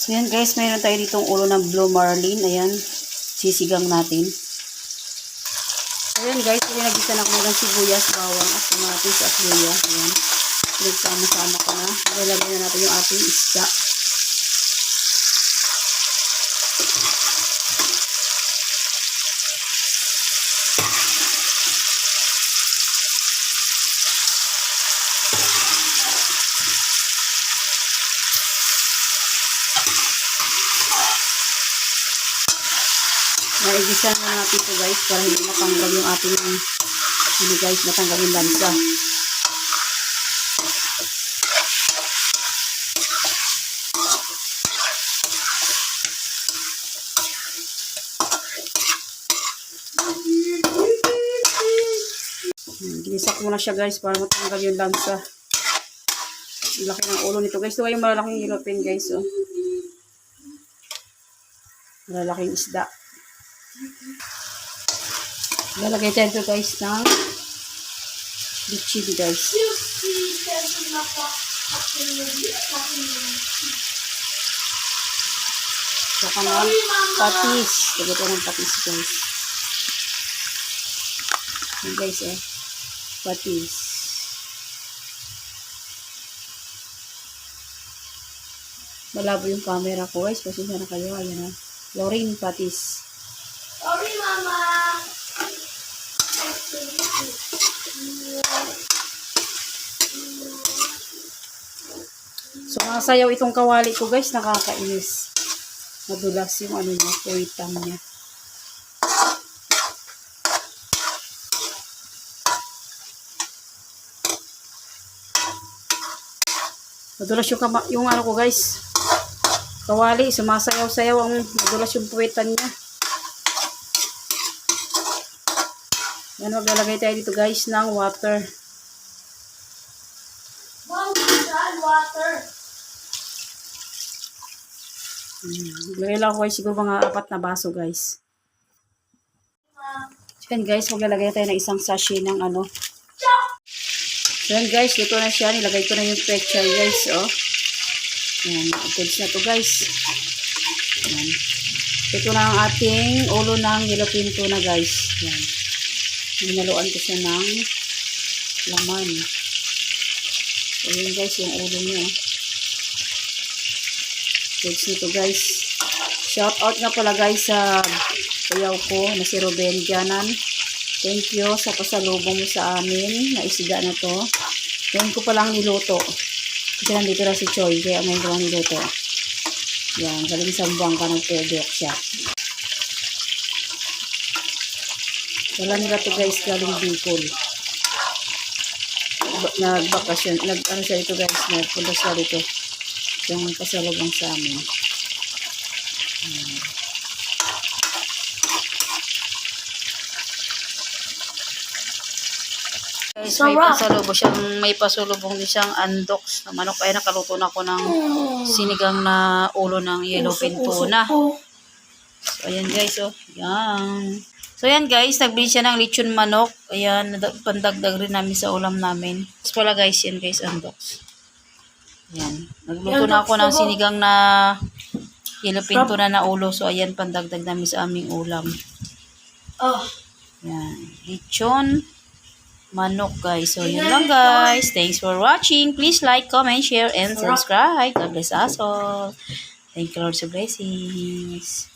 So yan guys, mayroon tayo ditong ulo ng blue marlin. Ayan, sisigang natin. So yan guys, pinagisa na ko ng sibuyas, bawang at kamatis at luya. Ayan, pinagsama-sama ko na. Ilalagay na natin yung ating isda. Naigisa na natin ito guys para hindi matanggal yung ating matanggal yung lansa. Ginisak mo na siya guys para matanggal yung lansa. Laki ng ulo nito guys. Ito ay yung malalaking yellow pin guys. Oh. Malalaking isda. Lalagay tayo ito guys ng chili guys. Saka ng patis. Lagay tayo ng patis guys. Yan guys patis. Malabo yung camera ko guys. Pasensya na kayo. Ayan Lorraine patis. Sorry, Mama. So, masayaw itong kawali ko guys. Nakakainis. Madulas yung niya, puwitan niya. Madulas yung ko guys. Kawali, sumasayaw-sayaw ang madulas yung puwitan niya. Yan, maglalagay tayo dito guys ng water. Mom, water. Maglagay lang ako guys, siguro mga 4 na baso guys. So yan guys, maglalagay tayo ng isang sachet ng So yan guys, luto na siya. Nilagay ko na yung pechay guys. Oh. Yan, goods na to guys. Yan. Ito na ang ating ulo ng yellowfin tuna guys. Yan. Hinaluan ko siya ng laman. So yun guys, yung ulo niya. Goods na to guys. Shout out nga pala guys sa kuyaw ko na si Ruben Janan. Thank you sa pasalubong mo sa amin na isda na to. Ngayon ko palang niluto. Kasi nandito na si Choi. Kaya ngayon ko lang niluto. Yan. Galing sa Buanga ng Pedok siya. Wala nila to guys. Galing Bicol. Nagbakasyon. Ano siya ito guys. Nagpunta siya dito. Yung pasalubong sa amin. Guys, may pasalubong din siyang andoks na manok. Ay, nakaluto na ako ng sinigang na ulo ng yellowfin tuna. So, ayan guys, oh. Yan. So, ayan guys, nagbili siya ng lechon manok. Ayan, pandagdag rin namin sa ulam namin. Tapos pala guys, yan guys, andoks. Ayan. Nagluto na ako ng sinigang na yellowfin tuna na ulo. So, ayan, pandagdag namin sa aming ulam. Ayan. Lechon manok guys. So yun lang guys. Thanks for watching. Please like, comment, share, and subscribe. God bless us all. Thank you Lord sa blessings.